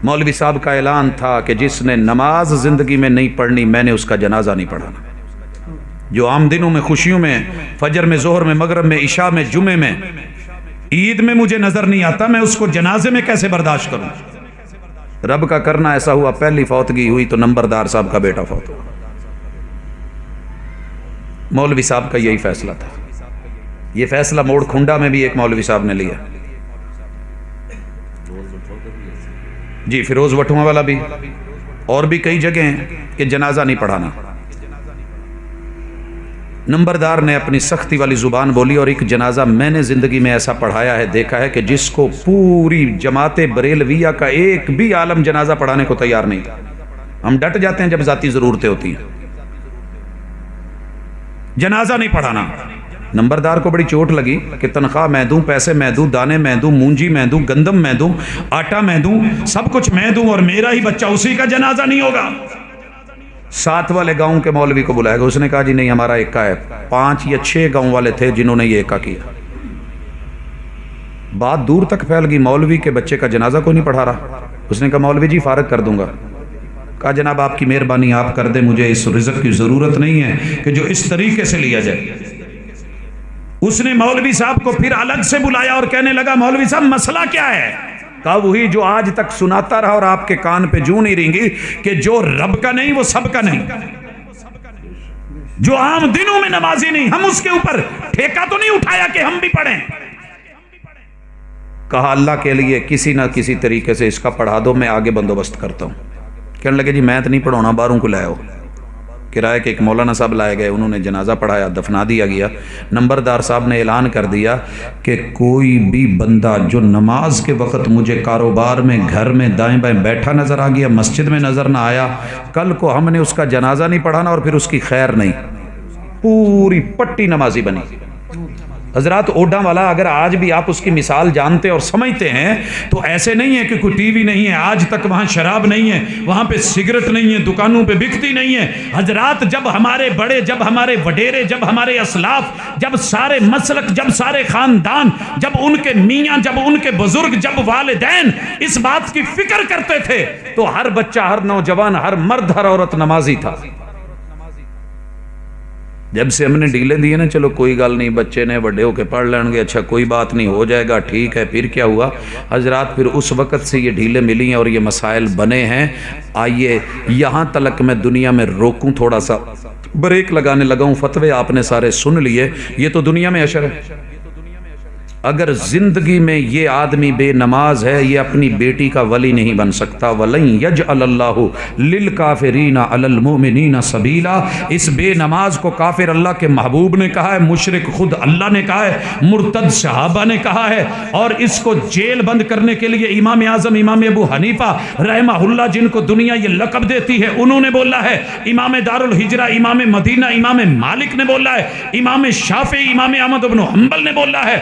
मौलवी साहब का ऐलान था कि जिसने नमाज ज़िंदगी में नहीं पढ़नी मैंने उसका जनाजा नहीं पढ़ाना। जो आम दिनों में, खुशियों में, फजर में, जोहर में, मगरब में, इशा में, जुमे में, ईद में मुझे नजर नहीं आता, मैं उसको जनाजे में कैसे बर्दाश्त करूं। रब का करना ऐसा हुआ, पहली फौतगी हुई तो नंबरदार साहब का बेटा फौत हुआ। मौलवी साहब का यही फैसला था। यह फैसला मोड़ खुंडा में भी एक मौलवी साहब ने लिया जी, फिरोज वटुआ वाला भी, और भी कई जगह हैं कि जनाजा नहीं पढ़ाना। नंबरदार ने अपनी सख्ती वाली जुबान बोली, और एक जनाजा मैंने जिंदगी में ऐसा पढ़ाया है, देखा है कि जिसको पूरी जमाते बरेलविया का एक भी आलम जनाजा पढ़ाने को तैयार नहीं था। हम डट जाते हैं जब जाती जरूरतें होती हैं, जनाजा नहीं पढ़ाना। नंबरदार को बड़ी चोट लगी कि तनख्वाह मैं दूं, पैसे मैं दूं, दाने मैं दूं, मूंजी मैं दूं, गंदम मैं दूं, आटा मैं दूं, सब कुछ मैं दूं, और मेरा ही बच्चा, उसी का जनाजा नहीं होगा। साथ वाले गांव के मौलवी को बुलाया गया, उसने कहा जी नहीं, हमारा एका है। 5 या 6 गांव वाले थे जिन्होंने ये एका किया। बात दूर तक फैल गई, मौलवी के बच्चे का जनाजा कोई नहीं पढ़ा रहा। उसने कहा मौलवी जी फारग कर दूंगा। कहा जनाब आपकी मेहरबानी, आप कर दे, मुझे इस रिज़्क़ की जरूरत नहीं है कि जो इस तरीके से लिया जाए। उसने मौलवी साहब को फिर अलग से बुलाया और कहने लगा मौलवी साहब मसला क्या है। कहा वही जो आज तक सुनाता रहा और आपके कान पे जूं नहीं रेंगी कि जो रब का नहीं वो सबका नहीं, जो आम दिनों में नमाजी नहीं, हम उसके ऊपर ठेका तो नहीं उठाया कि हम भी पढ़ें। कहा अल्लाह के लिए किसी ना किसी तरीके से इसका पढ़ा दो, मैं आगे बंदोबस्त करता हूं। कहने लगे जी मैं तो नहीं पढ़ाना, बाहरों को लाओ। किराए के एक मौलाना साहब लाए गए, उन्होंने जनाजा पढ़ाया, दफना दिया गया। नंबरदार साहब ने ऐलान कर दिया कि कोई भी बंदा जो नमाज के वक्त मुझे कारोबार में, घर में दाएं बाएं बैठा नजर आ गया, मस्जिद में नजर ना आया, कल को हमने उसका जनाजा नहीं पढ़ाना और फिर उसकी खैर नहीं। पूरी पट्टी नमाजी बनी। हजरात ओडा वाला अगर आज भी आप उसकी मिसाल जानते और समझते हैं तो ऐसे नहीं है कि कोई टीवी नहीं है, आज तक वहाँ शराब नहीं है, वहाँ पे सिगरेट नहीं है, दुकानों पे बिकती नहीं है। हजरात जब हमारे बड़े, जब हमारे वडेरे, जब हमारे असलाफ, जब सारे मसलक, जब सारे खानदान, जब उनके मियाँ, जब उनके बुजुर्ग, जब वालिदैन इस बात की फिक्र करते थे तो हर बच्चा, हर नौजवान, हर मर्द, हर औरत नमाजी था। जब से हमने ढीले दिए ना, चलो कोई गल नहीं, बच्चे ने बड़े होके पढ़ लेंगे, अच्छा कोई बात नहीं, हो जाएगा, ठीक है, फिर क्या हुआ हजरात, फिर उस वक़्त से ये ढीले मिली हैं और ये मसाइल बने हैं। आइए यहाँ तलक मैं दुनिया में रोकूं, थोड़ा सा ब्रेक लगाने लगा हूँ। फतवे आपने सारे सुन लिए, ये तो दुनिया में अशर है। अगर जिंदगी में ये आदमी बेनमाज है, ये अपनी बेटी का वली नहीं बन सकता। वलन यजअलल्लाहु लिल काफिरीना अलल मुमिनीना सबीला। इस बेनमाज को काफिर अल्लाह के महबूब ने कहा है, मुशरिक खुद अल्लाह ने कहा है, मुर्तद सहाबा ने कहा है, और इसको जेल बंद करने के लिए इमाम आजम इमाम अबू हनीफा रहमहुल्लाह, जिनको दुनिया ये लक़ब देती है, उन्होंने बोला है। इमाम दारुल हिजरा, इमाम मदीना, इमाम मालिक ने बोला है, इमाम शाफी, इमाम अहमद इब्न हंबल ने बोला है,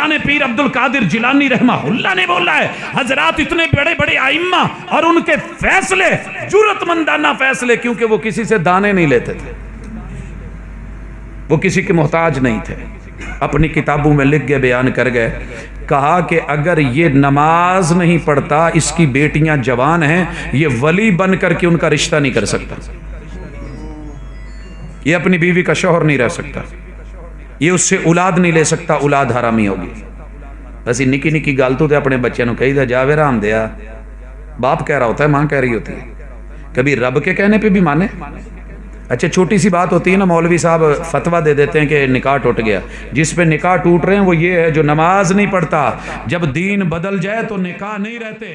पीर अब्दुल कादिर जिलानी रहमहुल्लाह ने बोला है। हजरात इतने बड़े बड़े आइम्मा और उनके फैसले जुर्रतमंदाना फैसले, क्योंकि वो किसी से दाने नहीं लेते थे, वो किसी के मोहताज नहीं थे, अपनी किताबों में लिख गए, बयान कर गए। कहा कि अगर ये नमाज नहीं पढ़ता, इसकी बेटियां जवान हैं, ये वली बन करके उनका रिश्ता नहीं कर सकता, ये अपनी बीवी का शौहर नहीं रह सकता, ये उससे औलाद नहीं ले सकता, औलाद हरामी होगी। असि निकी निकी गल तो अपने बच्चों को कही जावे राम दिया, बाप कह रहा होता है, माँ कह रही होती है, कभी रब के कहने पे भी माने। अच्छा छोटी सी बात होती है ना, मौलवी साहब फतवा दे देते हैं कि निकाह टूट गया। जिस पे निकाह टूट रहे हैं वो ये है जो नमाज नहीं पढ़ता। जब दीन बदल जाए तो निकाह नहीं रहते।